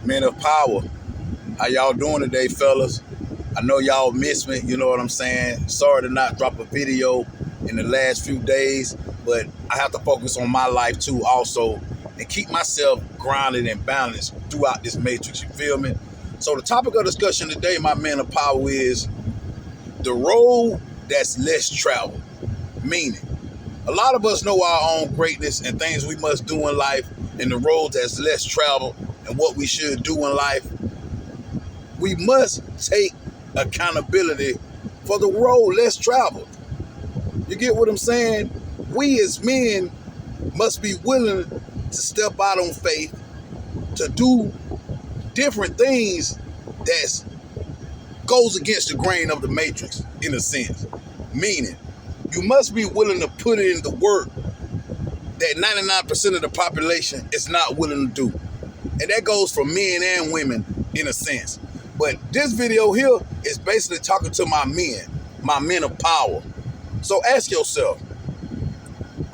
Men of power, how y'all doing today, fellas? I know y'all miss me, you know what I'm saying? Sorry to not drop a video in the last few days, but I have to focus on my life too also and keep myself grounded and balanced throughout this matrix, you feel me? So the topic of discussion today, my men of power, is the road that's less traveled. Meaning, a lot of us know our own greatness and things we must do in life and the road that's less traveled and what we should do in life. We must take accountability for the road less traveled. You get what I'm saying? We as men must be willing to step out on faith to do different things that goes against the grain of the matrix, in a sense. Meaning, you must be willing to put in the work that 99% of the population is not willing to do. And that goes for men and women, in a sense. But this video here is basically talking to my men of power. So ask yourself,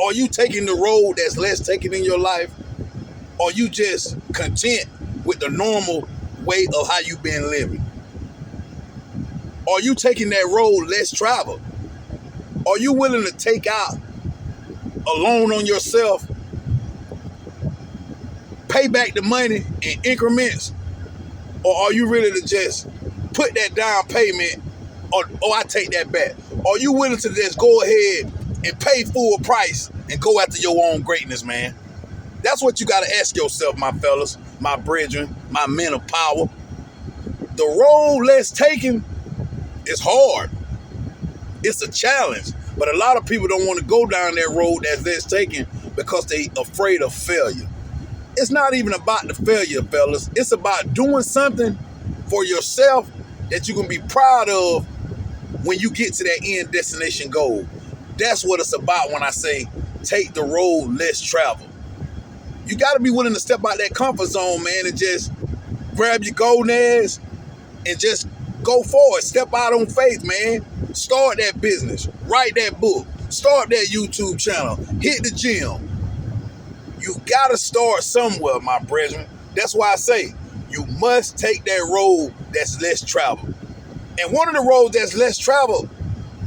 are you taking the road that's less taken in your life? Or are you just content with the normal way of how you've been living? Are you taking that road less traveled? Are you willing to take out a loan on yourself, pay back the money in increments? Or are you ready to just put that down payment, or I take that back? Are you willing to just go ahead and pay full price and go after your own greatness, man? That's what you got to ask yourself, my fellas, my brethren, my men of power. The road less taken is hard. It's a challenge. But a lot of people don't want to go down that road that's less taken because they afraid of failure. It's not even about the failure, fellas. It's about doing something for yourself that you can be proud of when you get to that end destination goal. That's what it's about when I say take the road less traveled. You got to be willing to step out that comfort zone, man, and just grab your gonads and just go forward. Step out on faith, man. Start that business. Write that book. Start that YouTube channel. Hit the gym. You gotta start somewhere, my brethren. That's why I say you must take that road that's less traveled. And one of the roads that's less traveled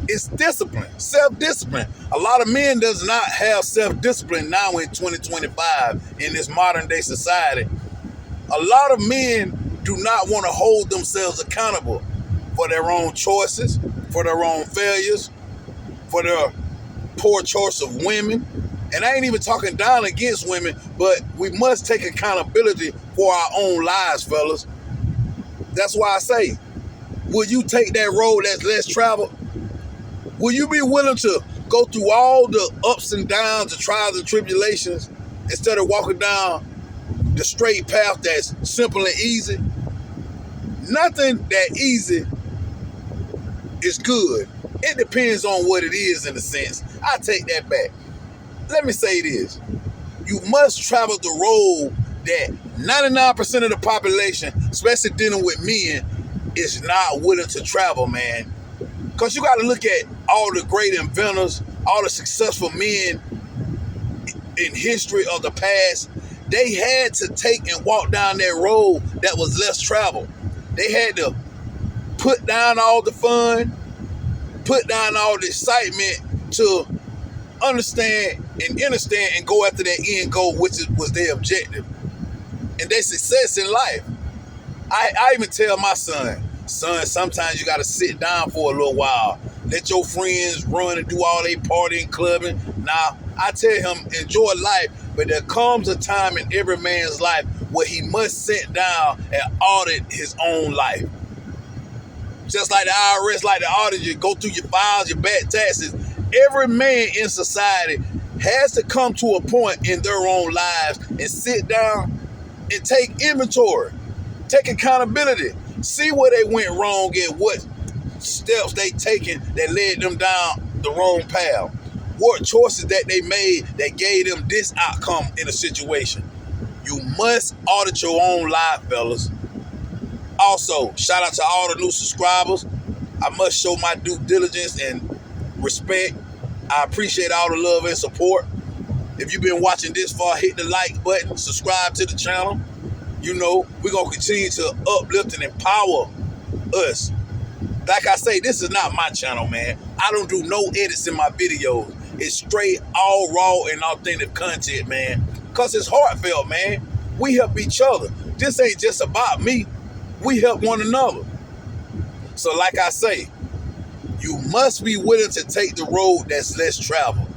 is discipline, self-discipline. A lot of men does not have self-discipline now in 2025 in this modern day society. A lot of men do not want to hold themselves accountable for their own choices, for their own failures, for their poor choice of women. And I ain't even talking down against women, but we must take accountability for our own lives, fellas. That's why I say, will you take that road that's less traveled? Will you be willing to go through all the ups and downs, the trials and tribulations, instead of walking down the straight path that's simple and easy? Nothing that easy is good. It depends on what it is, in a sense. I take that back. Let me say this. You must travel the road that 99% of the population, especially dealing with men, is not willing to travel, man. Because you got to look at all the great inventors, all the successful men in history of the past. They had to take and walk down that road that was less traveled. They had to put down all the fun, put down all the excitement to understand and go after that end goal, which was their objective and their success in life. I even tell my son, sometimes you got to sit down for a little while. Let your friends run and do all they partying, clubbing. Now, I tell him, enjoy life, but there comes a time in every man's life where he must sit down and audit his own life. Just like the IRS, like the audit, you go through your files, your back taxes. Every man in society has to come to a point in their own lives and sit down and take inventory, take accountability, see where they went wrong and what steps they taken that led them down the wrong path, what choices that they made that gave them this outcome in a situation. You must audit your own life, fellas. Also, shout out to all the new subscribers. I must show my due diligence and respect. I appreciate all the love and support. If you've been watching this far, hit the like button, subscribe to the channel. You know, we're going to continue to uplift and empower us. Like I say, this is not my channel, man. I don't do no edits in my videos. It's straight, all raw and authentic content, man. Because it's heartfelt, man. We help each other. This ain't just about me. We help one another. So like I say, you must be willing to take the road that's less traveled.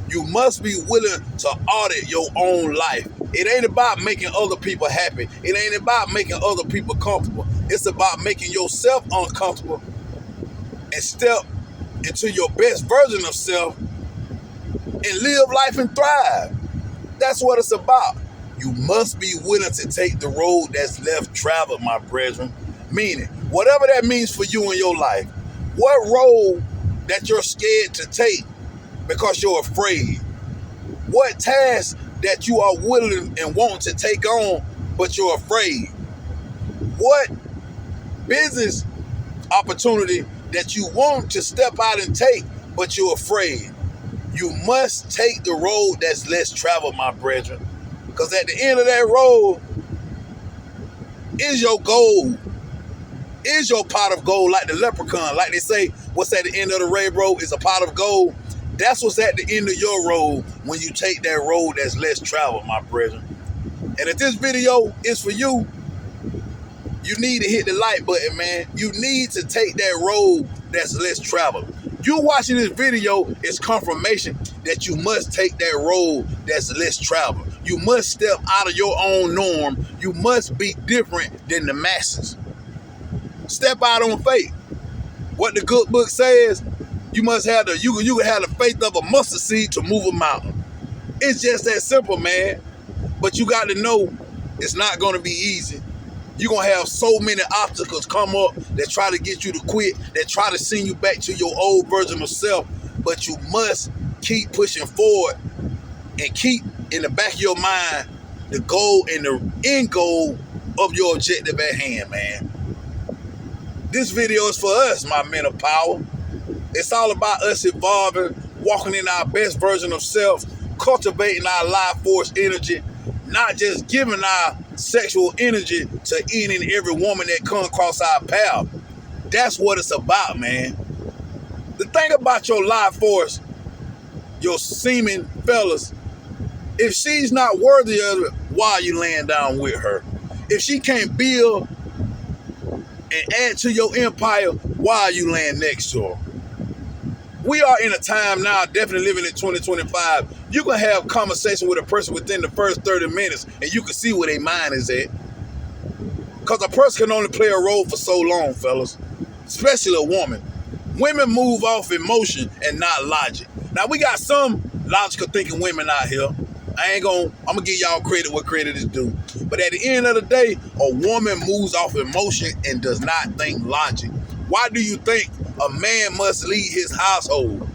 You must be willing to audit your own life. It ain't about making other people happy. It ain't about making other people comfortable. It's about making yourself uncomfortable and step into your best version of self and live life and thrive. That's what it's about. You must be willing to take the road that's less traveled, my brethren. Meaning, whatever that means for you in your life, what road that you're scared to take because you're afraid, what task that you are willing and want to take on but you're afraid, what business opportunity that you want to step out and take but you're afraid. You must take the road that's less traveled, my brethren, because at the end of that road is your goal, is your pot of gold, like the leprechaun. Like they say, what's at the end of the railroad is a pot of gold. That's what's at the end of your road when you take that road that's less traveled, my brethren. And if this video is for you, you need to hit the like button, man. You need to take that road that's less traveled. You watching this video is confirmation that you must take that road that's less traveled. You must step out of your own norm. You must be different than the masses. Step out on faith. What the good book says, you must have you can have the faith of a mustard seed to move a mountain. It's just that simple, man. But you got to know it's not going to be easy. You're going to have so many obstacles come up that try to get you to quit, that try to send you back to your old version of self. But you must keep pushing forward and keep in the back of your mind the goal and the end goal of your objective at hand, man. This video is for us, my men of power. It's all about us evolving, walking in our best version of self, cultivating our life force energy, not just giving our sexual energy to any and every woman that comes across our path. That's what it's about, man. The thing about your life force, your semen fellas, if she's not worthy of it, why are you laying down with her? If she can't build and add to your empire, why are you laying next to her? We are in a time now, definitely living in 2025. You can have conversation with a person within the first 30 minutes and you can see where their mind is at. Because a person can only play a role for so long, fellas. Especially a woman. Women move off emotion and not logic. Now, we got some logical thinking women out here. I'm gonna give y'all credit where credit is due. But at the end of the day, a woman moves off emotion and does not think logic. Why do you think a man must lead his household?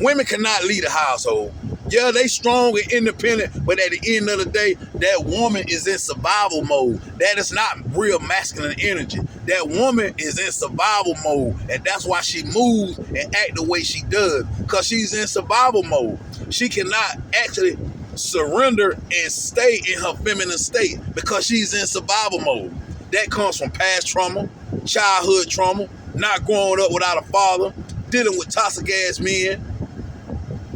Women cannot lead a household. Yeah, they strong and independent, but at the end of the day, that woman is in survival mode. That is not real masculine energy. That woman is in survival mode, and that's why she moves and act the way she does, because she's in survival mode. She cannot actually surrender and stay in her feminine state because she's in survival mode. That comes from past trauma, childhood trauma, not growing up without a father, dealing with toxic ass men,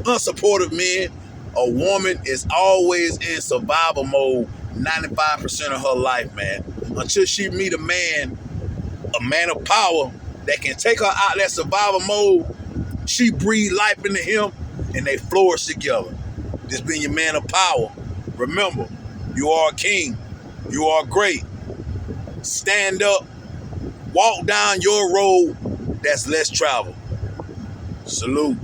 unsupportive men. A woman is always in survival mode 95% of her life, man. Until she meet a man of power that can take her out of that survival mode, she breathe life into him and they flourish together. This being your man of power. Remember, you are a king. You are great. Stand up. Walk down your road that's less traveled. Salute.